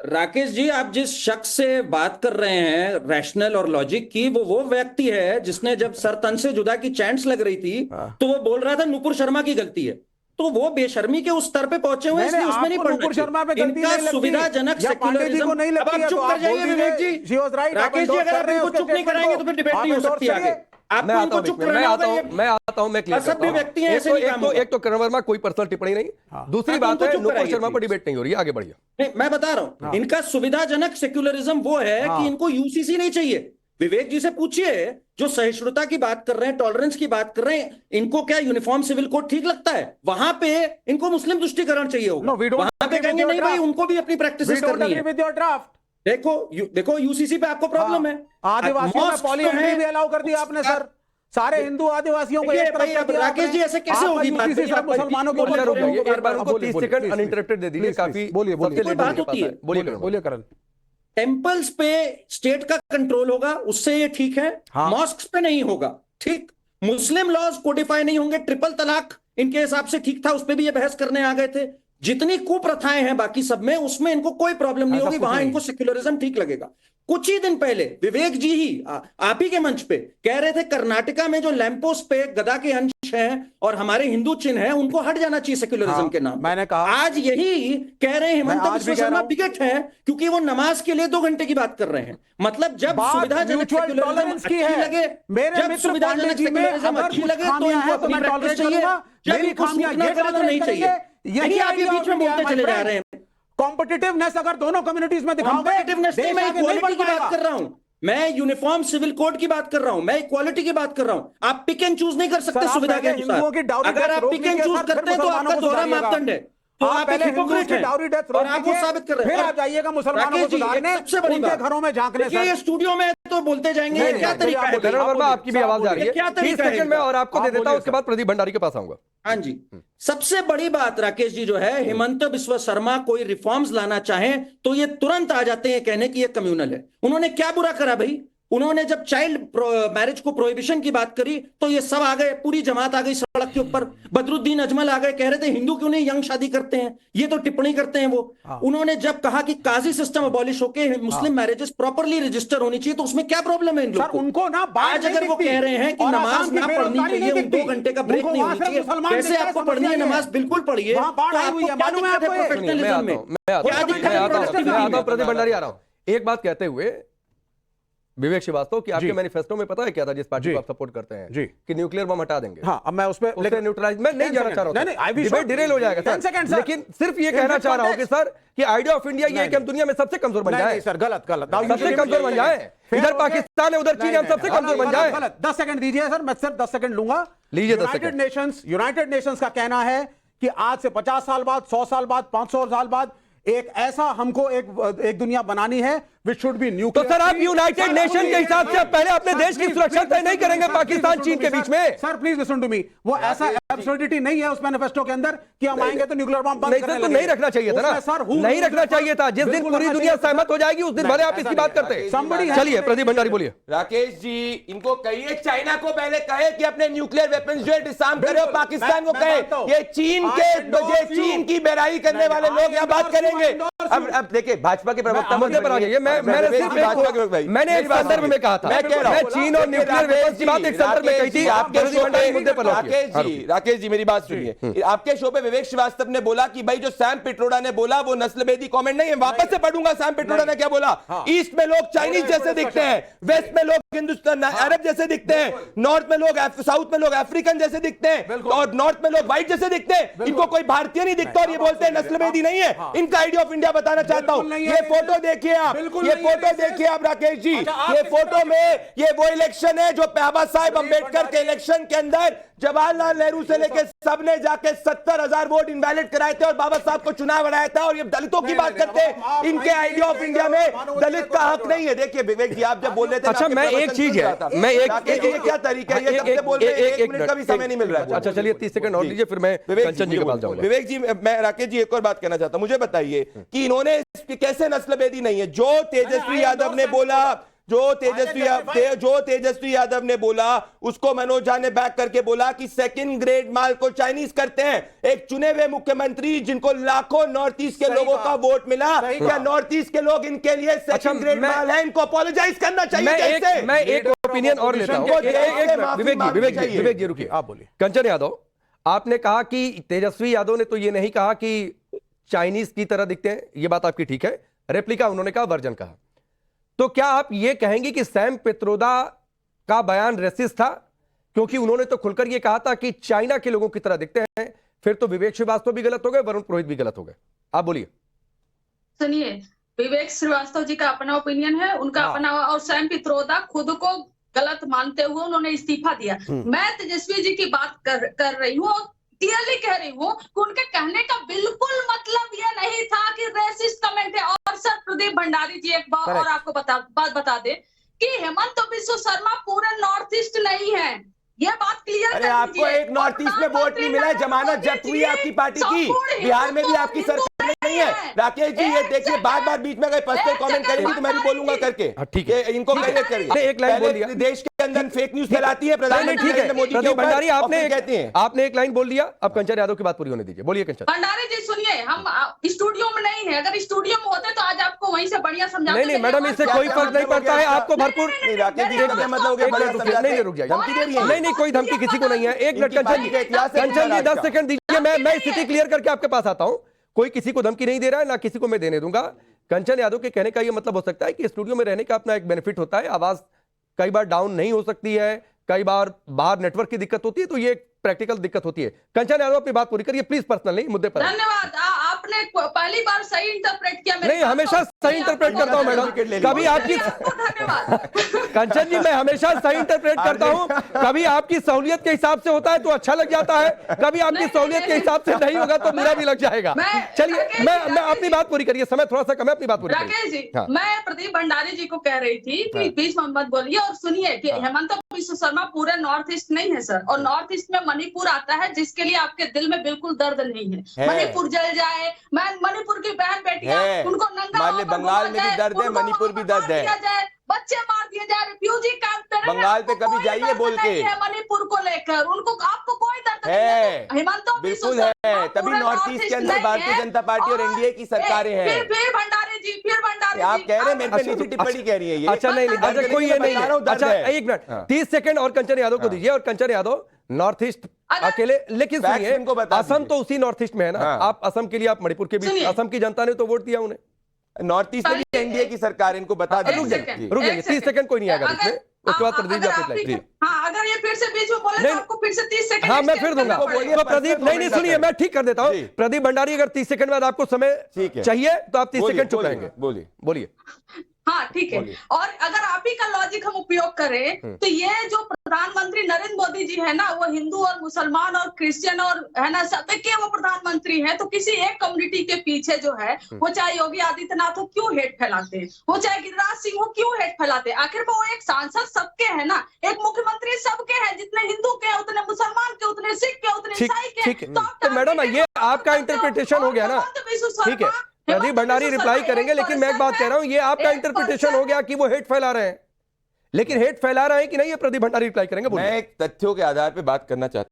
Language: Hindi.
राकेश जी, आप जिस शख्स से बात कर रहे हैं रैशनल और लॉजिक की, वो व्यक्ति है जिसने जब सर तन से जुदा की चैंट्स लग रही थी तो वो बोल रहा था नुपुर शर्मा की गलती है। तो वो बेशर्मी के उस स्तर पे पहुंचे हुए हैं, इसलिए उसमें नहीं पढ़ना चाहिए। इनका सुविधाजनक सेक्युलरिज्म। अब आप चुप कर जाइए विवेक जी। राकेश जी, अगर आप इनको चुप नहीं कराएंगे तो फिर डिबेट नहीं हो सकती आगे। आपको इनको चुप कराना होगा। मैं आता हूं, मैं क्लियर करता हूं। व्यक्ति हैं ऐसे नहीं काम होगा। एक तो किरण वर्मा कोई पर्सनल टिप्पणी नहीं, दूसरी बात है नुपुर शर्मा पर डिबेट नहीं हो रही है। आगे बढ़िए। नहीं, मैं बता रहा हूं, इनका सुविधाजनक सेक्युलरिज्म वो है कि इनको यूसीसी नहीं चाहिए। विवेक जी से पूछिए, जो सहिष्णुता की बात कर रहे हैं, टॉलरेंस की बात कर रहे हैं, इनको क्या यूनिफॉर्म सिविल कोड ठीक लगता है? वहां पे इनको मुस्लिम तुष्टीकरण चाहिए होगा। वहां पे कहेंगे नहीं भाई, उनको भी अपनी प्रैक्टिस करनी है। देखो यूसीसी पे आपको प्रॉब्लम है। आदिवासियों में पॉलीएंड्री भी अलाउ कर दिया आपने सर। सारे हिंदू आदिवासियों को एक तरफ कर दिया। राकेश जी, ऐसे कैसे होगी बात? मुसलमानों के एक बार उनको 30 सेकंड अनइंटरप्टेड दे दीजिए। काफी बोलिए बात होती है। बोलिए करण। टेम्पल्स पे स्टेट का कंट्रोल होगा, उससे ये ठीक है। मॉस्क्स पे नहीं होगा, ठीक। मुस्लिम लॉज कोडिफाई नहीं होंगे। ट्रिपल तलाक इनके हिसाब से ठीक था, उस पे भी ये बहस करने आ गए थे। जितनी कुप्रथाएं हैं बाकी सब में, उसमें इनको कोई प्रॉब्लम नहीं होगी, वहां इनको सेक्युलरिज्म ठीक लगेगा। कुछ ही दिन पहले विवेक जी ही आप ही के मंच पे कह रहे थे कर्नाटका में जो लैंपोस्ट पे गदा के अंश हैं और हमारे हिंदू चिन्ह हैं, उनको हट जाना चाहिए सेक्युलरिज्म के नाम। मैंने कहा आज यही कह रहे हैं हेमंत बिस्वा शर्मा बिगट है, क्योंकि वो नमाज के लिए 2 घंटे की बात कर रहे हैं। मतलब जब सुविधाजनक सेक्युलरिज्म अच्छी लगे, जब सुविधाजनक सेक्युलरिज्म अच्छी लगे तो इनको अपनी प्रैक्टिस चाहिए, जब इनको तो नहीं चाहिए। यही आगे बीच में बोलते चले जा रहे हैं। कॉम्पिटिटिवनेस अगर दोनों कम्युनिटीज में दिखाओगे, कॉम्पिटिटिवनेस नहीं, मैं इक्वालिटी की बात कर रहा हूं। मैं यूनिफॉर्म सिविल कोड की बात कर रहा हूं, मैं इक्वालिटी की बात कर रहा हूं। आप पिक एंड चूज नहीं कर सकते सुविधा के अनुसार। अगर आप पिक एंड चूज करते हैं तो आपका दोहरा मापदंड है, तो आप एक हिपोक्रेट हैं और आप वो साबित कर रहे हैं। फिर आप जाइएगा मुसलमानों को सुधारने, सबसे बड़ी बात घरों में झांकने। ये स्टूडियो में तो बोलते जाएंगे, क्या तरीका है? किरण वर्मा, आपकी भी आवाज आ रही है। 30 सेकंड में और आपको दे देता हूं, उसके बाद प्रदीप भंडारी के पास आऊंगा। हाँ जी। सबसे बड़ी बात राकेश जी जो है, हेमंत बिस्वा शर्मा कोई रिफॉर्म्स लाना चाहें तो ये तुरंत आ जाते हैं कहने की ये कम्युनल है। उन्होंने क्या बुरा करा भाई? उन्होंने जब चाइल्ड मैरिज को प्रोहिबिशन की बात करी तो ये सब आ गए, पूरी जमात आ गई सड़क के ऊपर। बदरुद्दीन अजमल आ गए, कह रहे थे हिंदू क्यों नहीं यंग शादी करते हैं, ये तो टिप्पणी करते हैं वो। उन्होंने जब कहा कि काजी सिस्टम अबॉलिश होके मुस्लिम मैरिजेस प्रॉपरली रजिस्टर होनी चाहिए, तो उसमें क्या प्रॉब्लम है इन लोगों को? उनको ना आज अगर वो कह रहे हैं कि नमाज ना पढ़नी चाहिए, 2 घंटे का ब्रेक नहीं होनी चाहिए, कैसे आपको पढ़नी है नमाज? बिल्कुल पढ़िए। प्रोफेशनलिज्म में प्रदीप भंडारी आ रहा हूं। एक बात कहते हुए विवेक श्रीवास्तव कि आपके मैनिफेस्टो में पता है क्या था जिस पार्टी को आप सपोर्ट करते हैं? जी, कि न्यूक्लियर बम हटा देंगे। हाँ, अब मैं उस पे न्यूट्रलाइज मैं नहीं जाना चाह रहा हूं, डिबेट डिरेल हो जाएगा सर। लेकिन सिर्फ ये कहना चाह रहा हूं कि सर कि आइडिया ऑफ इंडिया ये है कि हम दुनिया में सबसे कमजोर बन जाए। सर गलत सबसे कमजोर बन जाए। इधर पाकिस्तान है, उधर चीन है, हम सबसे कमजोर बन जाए। 10 सेकंड दीजिए सर, मैं सिर्फ 10 सेकंड लूंगा। लीजिए 10 सेकंड। यूनाइटेड नेशंस का कहना है कि आज से 50 साल बाद, 100 साल बाद, 500 साल बाद एक ऐसा हमको एक दुनिया बनानी है which should be nuclear। तो सर आप यूनाइटेड नेशन के हिसाब से पहले अपने देश की सुरक्षा तय नहीं करेंगे पाकिस्तान चीन के बीच में? Sir please listen to me, वो ऐसा एब्सर्डिटी नहीं है उस मैनिफेस्टो के अंदर कि हम आएंगे तो न्यूक्लियर बम बंद करने लगेंगे। नहीं रखना चाहिए था ना सर, नहीं रखना चाहिए था। जिस दिन पूरी दुनिया सहमत हो जाएगी उस दिन भले आप इसकी बात करते हैं। चलिए प्रदीप भंडारी बोलिए। राकेश जी, इनको कहिए चाइना को पहले कहे कि अपने न्यूक्लियर वेपन्स जो है डिसआर्म करे, और पाकिस्तान को कहे ये चीन के वजह चीन की बेराई करने वाले लोग यहाँ बात करेंगे। अब देखिए भाजपा के प्रवक्ता मुद्दे पर आ जाइए। मैंने एक संदर्भ में कहा था, मैं चीन और न्यूक्लियर वेपन्स की बात एक संदर्भ में कही थी। आपके मुद्दे पर राकेश जी मेरी बात सुनिए। आपके शो पे विवेक श्रीवास्तव ने बोला कि भाई जो सैम पिट्रोडा ने बोला वो नस्लभेदी कमेंट नहीं है। वापस से पढ़ूंगा सैम पिट्रोडा ने क्या बोला। ईस्ट में लोग चाइनीज जैसे दिखते हैं, वेस्ट में लोग हिंदुस्तान अरब जैसे दिखते हैं, नॉर्थ में लोग साउथ में लोग अफ्रीकन जैसे दिखते हैं, और नॉर्थ में लोग व्हाइट जैसे दिखते हैं। इनको कोई भारतीय नहीं दिखता और ये बोलते हैं नस्लभेदी नहीं है। इनका आइडिया ऑफ इंडिया बताना चाहता हूं। ये फोटो देखिए आप, ये फोटो देखिए आप राकेश जी। ये फोटो में ये वो इलेक्शन है जो बाबा साहेब अंबेडकर के इलेक्शन के अंदर जवाहरलाल नेहरू से लेकर सबने जाके 70,000 वोट इनवैलिड कराए थे और बाबा साहब को चुनाव हराया था। और ये दलितों की बात करते हैं, इनके आइडिया ऑफ इंडिया में दलित का हक नहीं है। देखिए विवेक जी, आप जब बोल रहे थे, अच्छा मैं एक चीज है, मैं एक क्या तरीका है ये सबसे बोल रहे हैं, 1 मिनट का भी समय नहीं मिल रहा है। अच्छा चलिए 30 सेकंड और लीजिए, फिर मैं कंचन जी के पास जाऊंगा। विवेक जी, मैं राकेश जी एक और बात कहना चाहता हूं। मुझे बताइए कि इन्होंने कैसे नस्लभेदी नहीं है? जो तेजस्वी यादव ने बोला, जो तेजस्वी यादव ने बोला उसको मनोज झा ने बैक करके बोला कि सेकंड ग्रेड माल को चाइनीज करते हैं। एक चुने हुए मुख्यमंत्री जिनको लाखों नॉर्थ ईस्ट के लोगों का वोट मिला, क्या नॉर्थ ईस्ट के लोग इनके लिए सेकंड ग्रेड माल है? इनको अपोलोजाइज करना चाहिए। मैं एक ओपिनियन और लेता हूं। विवेक जी रुकिए, आप बोलिए। कंचन यादव, आपने कहा कि तेजस्वी यादव ने तो ये नहीं कहा कि चाइनीज की तरह दिखते हैं, ये बात आपकी ठीक है। रेप्लिका उन्होंने कहा, वर्जन कहा। तो क्या आप ये कहेंगे कि सैम पित्रोदा का बयान रेसिस्ट था? क्योंकि उन्होंने तो खुलकर ये कहा था कि चाइना के लोगों की तरह दिखते हैं। फिर तो विवेक श्रीवास्तव भी गलत हो गए, वरुण पुरोहित भी गलत हो गए। आप बोलिए। सुनिए, विवेक श्रीवास्तव जी का अपना ओपिनियन है, उनका अपना, और सैम पित्रोदा खुद को गलत मानते हुए उन्होंने इस्तीफा दिया। मैं तेजस्वी जी की बात कर रही हूँ, क्लियरली कह रही हूँ कि उनके कहने का बिल्कुल मतलब ये नहीं था कि रेसिस्ट कमेंट है। और सर प्रदीप भंडारी जी, एक बात और आपको बात बता दे कि हेमंत बिस्व शर्मा पूरे नॉर्थ ईस्ट नहीं है, ये बात क्लियर कर दीजिए। आपको एक नॉर्थ ईस्ट में वोट नहीं मिला, जमानत जब्त हुई आपकी पार्टी की, बिहार में भी आपकी सरकार नहीं है। राकेश जी ये देखिए, बार बार बीच में अगर पर्सनल कमेंट करेंगे तो मैं भी बोलूंगा करके। ठीक है, इनको क्लियर करिए। एक लाइन बोल दिया, देश के अंदर फेक न्यूज फैलाती है प्रधानमंत्री नरेंद्र मोदी के ऊपर। भंडारी आपने एक लाइन बोल दिया, अब कंचन यादव की बात पूरी होने दीजिए। बोलिए कंचन। भंडारी जी सुनिए, हम स्टूडियो में नहीं है, अगर स्टूडियो में होते तो आज आपको वहीं से बढ़िया समझाते। नहीं मैडम, इससे कोई फर्क नहीं पड़ता है, आपको भरपूर। नहीं कोई धमकी किसी को नहीं है। एक मिनट कंचन जी 10 सेकंड दीजिए, मैं स्थिति क्लियर करके आपके पास आता हूं। कोई किसी को धमकी नहीं दे रहा है, ना किसी को मैं देने दूंगा। कंचन यादव के कहने का यह मतलब हो सकता है कि स्टूडियो में रहने का अपना एक बेनिफिट होता है, आवाज कई बार डाउन नहीं हो सकती है, कई बार बाहर नेटवर्क की दिक्कत होती है, तो ये एक प्रैक्टिकल दिक्कत होती है। कंचन यादव अपनी बात पूरी करिए प्लीज, पर्सनल नहीं, मुद्दे पर। धन्यवाद, आपने पहली बार सही इंटरप्रेट किया। नहीं, हमेशा सही इंटरप्रेट करता हूं मैडम, कभी आपकी कंचन जी मैं हमेशा सही इंटरप्रेट करता हूं। कभी आपकी सहूलियत के हिसाब से होता है तो अच्छा लग जाता है, कभी आपकी सहूलियत के हिसाब से नहीं होगा तो बुरा भी लग जाएगा। चलिए मैं अपनी बात पूरी करिए, समय थोड़ा सा कम है, अपनी बात पूरी करिए। राकेश जी, मैं प्रदीप भंडारी जी को कह रही थी कि बीच में मत बोलिए और सुनिए कि हेमंत बिस्व शर्मा पूरे नॉर्थ ईस्ट नहीं है सर, और नॉर्थ ईस्ट में मणिपुर आता है, जिसके लिए आपके दिल में बिल्कुल दर्द नहीं है। मणिपुर जल जाए, मैं मणिपुर की बहन बेटियां उनको नंगा, बंगाल में भी दर्द है, मणिपुर भी दर्द है, बच्चे मार दिए जाए, रिफ्यूजी कैंप। बंगाल पे कभी जाइए बोल के, मणिपुर को लेकर उनको, आपको कोई दर्द है? हेमंत बिल्कुल है, तभी नॉर्थ ईस्ट के अंदर भारतीय जनता पार्टी और एनडीए की सरकारें हैं। फिर भंडारी जी, आप कह रहे हैं मेरे पे नीचे टिप्पणी कह रही है ये। अच्छा नहीं, अच्छा कोई ये नहीं है। अच्छा एक मिनट 30 सेकंड और कंचन यादव को दीजिए। और कंचन यादव नॉर्थ ईस्ट अकेले, लेकिन सुनिए असम तो उसी नॉर्थ ईस्ट में है ना, आप असम के लिए, आप मणिपुर के भी, असम की जनता ने तो वोट दिया उन्हें। नॉर्थ ईस्ट में भी एनडीए की सरकार, इनको बता दें। रुक जाइए 30 सेकंड कोई नहीं आएगा इसमें, उसके बाद प्रदीप जी आप रिप्लाई। हाँ, अगर ये फिर से बीच में बोले तो आपको फिर से 30 सेकंड। हाँ मैं फिर दूंगा तो प्रदीप, नहीं सुनिए मैं ठीक कर देता हूँ। प्रदीप भंडारी अगर 30 सेकंड बाद आपको समय चाहिए तो आप 30 सेकंड चुप रहेंगे। बोलिए। हाँ ठीक है, और अगर आप ही का लॉजिक हम उपयोग करें तो ये जो प्रधानमंत्री नरेंद्र मोदी जी है ना, वो हिंदू और मुसलमान और क्रिश्चियन और है ना सब के वो प्रधानमंत्री हैं, तो किसी एक कम्युनिटी के पीछे जो है वो चाहे योगी आदित्यनाथ हो क्यों हेट फैलाते हैं, वो चाहे गिरिराज सिंह हो क्यों हेट फैलाते हैं? आखिर वो एक सांसद सबके है ना, एक मुख्यमंत्री सबके हैं, जितने हिंदू के उतने मुसलमान के, उतने सिख के, उतने ईसाई के। तो मैडम ये आपका इंटरप्रिटेशन हो गया ना, ठीक है प्रदीप भंडारी रिप्लाई करेंगे, लेकिन मैं एक बात कह रहा हूं, ये आपका इंटरप्रिटेशन हो गया कि वो हेट फैला रहे हैं, लेकिन हेट फैला रहे हैं कि नहीं ये प्रदीप भंडारी रिप्लाई करेंगे। मैं एक तथ्यों के आधार पे बात करना चाहता हूं।